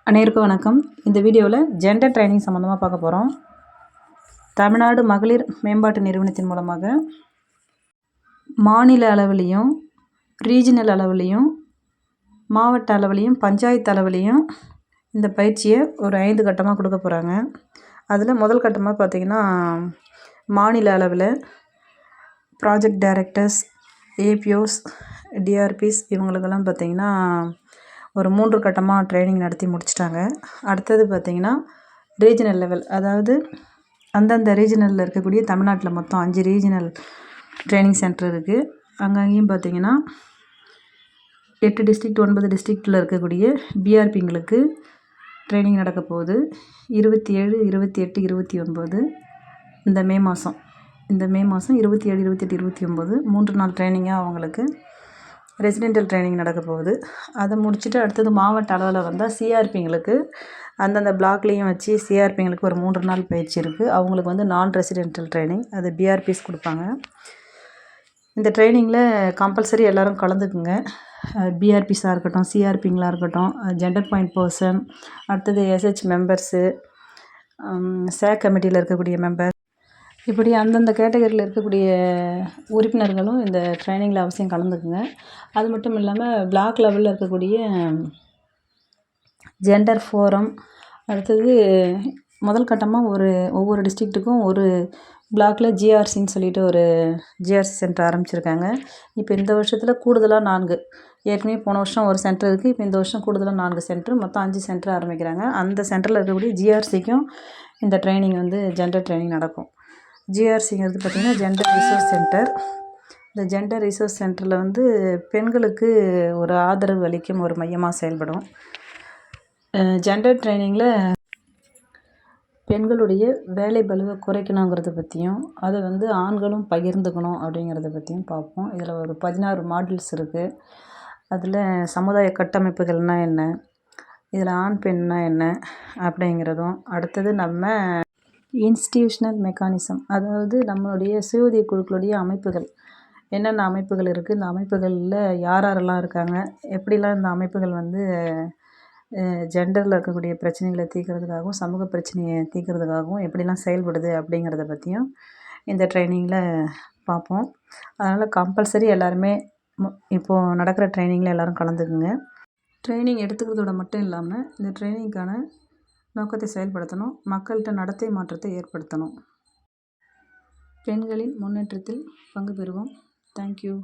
அனைவருக்கும் வணக்கம். இந்த வீடியோவில் ஜெண்டர் ட்ரைனிங் சம்மந்தமாக பார்க்க போகிறோம். தமிழ்நாடு மகளிர் மேம்பாட்டு நிறுவனத்தின் மூலமாக மாநில அளவிலையும் ரீஜினல் அளவிலையும் மாவட்ட அளவிலையும் பஞ்சாயத்து அளவிலையும் இந்த பயிற்சியை ஒரு 5 கட்டமாக கொடுக்க போகிறாங்க. அதில் முதல் கட்டமாக பார்த்திங்கன்னா மாநில அளவில் ப்ராஜெக்ட் டைரக்டர்ஸ், ஏபிஓஸ், டிஆர்பிஸ் இவங்களுக்கெல்லாம் பார்த்திங்கன்னா ஒரு 3 கட்டமாக ட்ரைனிங் நடத்தி முடிச்சிட்டாங்க. அடுத்தது பார்த்திங்கன்னா ரீஜினல் லெவல், அதாவது அந்தந்த ரீஜினலில் இருக்கக்கூடிய தமிழ்நாட்டில் மொத்தம் 5 ரீஜினல் ட்ரைனிங் சென்டர் இருக்குது. அங்கங்கேயும் பார்த்திங்கன்னா 8 டிஸ்ட்ரிக்ட் 9 டிஸ்ட்ரிக்டில் இருக்கக்கூடிய பிஆர்பிங்களுக்கு ட்ரைனிங் நடக்க போகுது. 27, 28, 29 இந்த மே மாதம் 27, 28, 29 3 நாள் ட்ரைனிங்காக அவங்களுக்கு ரெசிடென்டல் ட்ரைனிங் நடக்க போகுது. அதை முடிச்சுட்டு அடுத்தது மாவட்ட அளவில் வந்தால் சிஆர்பிங்களுக்கு அந்தந்த பிளாக்லேயும் வச்சு சிஆர்பிங்களுக்கு ஒரு 3 நாள் பயிற்சி இருக்குது. அவங்களுக்கு வந்து நான் ரெசிடென்டல் ட்ரைனிங், அது பிஆர்பிஸ் கொடுப்பாங்க. இந்த ட்ரைனிங்கில் கம்பல்சரி எல்லோரும் கலந்துக்குங்க. பிஆர்பிஸாக இருக்கட்டும், சிஆர்பிங்களாக இருக்கட்டும், ஜெண்டர் பாயிண்ட் பர்சன், அடுத்தது எஸ்ஹெச் மெம்பர்ஸு, சேக் கமிட்டியில் இருக்கக்கூடிய மெம்பர், இப்படி அந்தந்த கேட்டகரியில் இருக்கக்கூடிய உறுப்பினர்களும் இந்த ட்ரைனிங்கில் அவசியம் கலந்துக்குங்க. அது மட்டும் இல்லாமல் பிளாக் லெவலில் இருக்கக்கூடிய ஜெண்டர் ஃபோரம், அடுத்தது முதல் கட்டமாக ஒவ்வொரு டிஸ்ட்ரிக்ட்டுக்கும் ஒரு பிளாக்கில் ஜிஆர்சின்னு சொல்லிட்டு ஒரு ஜிஆர்சி சென்டர் ஆரம்பிச்சிருக்காங்க. இப்போ இந்த வருஷத்தில் கூடுதலாக 4, ஏற்கனவே போன வருஷம் ஒரு சென்டர் இருக்குது. இப்போ இந்த வருஷம் கூடுதலாக 4 சென்டர், மொத்தம் 5 சென்டர் ஆரம்பிக்கிறாங்க. அந்த சென்டரில் இருக்கக்கூடிய ஜிஆர்சிக்கும் இந்த ட்ரைனிங் வந்து ஜெண்டர் ட்ரைனிங் நடக்கும். ஜிஆர்சிங்கிறது பார்த்திங்கன்னா ஜெண்டர் ரிசோர்ஸ் சென்டர். இந்த ஜெண்டர் ரிசோர்ஸ் சென்டரில் வந்து பெண்களுக்கு ஒரு ஆதரவு அளிக்கும் ஒரு மையமாக செயல்படும். ஜெண்டர் ட்ரைனிங்கில் பெண்களுடைய வேலை பளுவை குறைக்கணுங்கிறத பற்றியும் அதை வந்து ஆண்களும் பகிர்ந்துக்கணும் அப்படிங்கிறத பற்றியும் பார்ப்போம். இதில் ஒரு 16 மாடல்ஸ் இருக்குது. அதில் சமுதாய கட்டமைப்புகள்னால் என்ன, இதில் ஆண் பெண்ணா என்ன அப்படிங்கிறதும், அடுத்தது நம்ம இன்ஸ்டிடியூஷனல் மெக்கானிசம், அதாவது நம்மளுடைய சுய உதவி குழுக்களுடைய அமைப்புகள் என்னென்ன அமைப்புகள் இருக்குது, இந்த அமைப்புகளில் யாரெல்லாம் இருக்காங்க, எப்படிலாம் இந்த அமைப்புகள் வந்து ஜெண்டரில் இருக்கக்கூடிய பிரச்சனைகளை தீர்க்கிறதுக்காகவும் சமூக பிரச்சனையை தீர்க்கிறதுக்காகவும் எப்படிலாம் செயல்படுது அப்படிங்கிறத பற்றியும் இந்த ட்ரைனிங்கில் பார்ப்போம். அதனால் கம்பல்சரி எல்லாருமே இப்போது நடக்கிற ட்ரைனிங்கில் எல்லோரும் கலந்துக்குங்க. ட்ரைனிங் எடுத்துக்கிறதோட மட்டும் இல்லாமல் இந்த ட்ரைனிங்க்கான நோக்கத்தை செயல்படுத்தணும், மக்கள்கிட்ட நடத்தை மாற்றத்தை ஏற்படுத்தணும். பெண்களின் முன்னேற்றத்தில் பங்கு பெறுவோம். தேங்க்யூ.